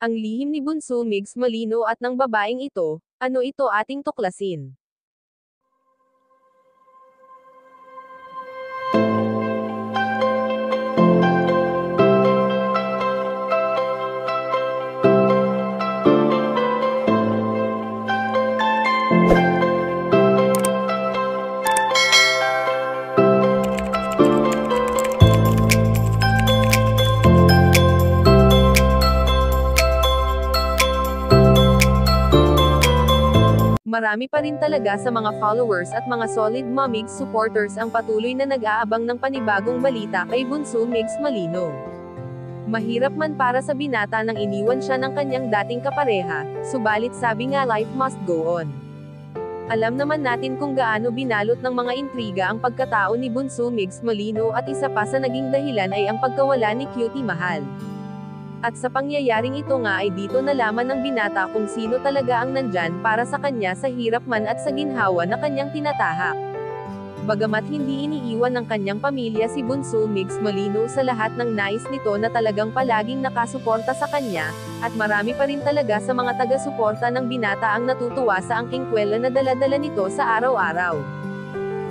Ang lihim ni Bunso Migs Malino at ng babaeng ito, ano ito ating tuklasin. Marami pa rin talaga sa mga followers at mga solid Migs supporters ang patuloy na nag-aabang ng panibagong balita kay Bunso Migs Malino. Mahirap man para sa binata nang iniwan siya ng kanyang dating kapareha, subalit sabi nga life must go on. Alam naman natin kung gaano binalot ng mga intriga ang pagkatao ni Bunso Migs Malino at isa pa sa naging dahilan ay ang pagkawala ni Cutie Mahal. At sa pangyayaring ito nga ay dito nalaman ng binata kung sino talaga ang nandyan para sa kanya sa hirap man at sa ginhawa na kanyang tinatahak. Bagamat hindi iniiwan ng kanyang pamilya si Bunso Migs Malino sa lahat ng nais nito na talagang palaging nakasuporta sa kanya, at marami pa rin talaga sa mga taga-suporta ng binata ang natutuwa sa angking kwela na dala-dala nito sa araw-araw.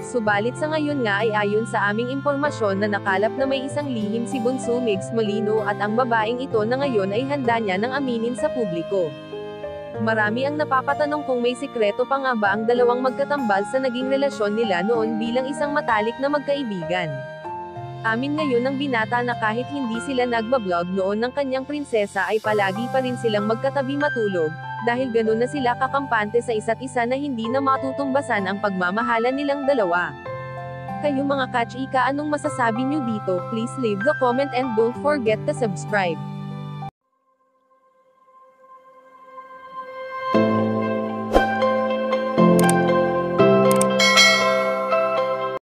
Subalit sa ngayon nga ay ayon sa aming impormasyon na nakalap na may isang lihim si Bunso Migs Malino at ang babaeng ito na ngayon ay handa niya nang aminin sa publiko. Marami ang napapatanong kung may sikreto pa nga ba ang dalawang magkatambal sa naging relasyon nila noon bilang isang matalik na magkaibigan. Amin ngayon ng binata na kahit hindi sila nagbablog noon ng kanyang prinsesa ay palagi pa rin silang magkatabi matulog, dahil ganun na sila kakampante sa isa't isa na hindi na matutumbasan ang pagmamahalan nilang dalawa. Kayo mga kachika, anong masasabi nyo dito? Please leave the comment and don't forget to subscribe.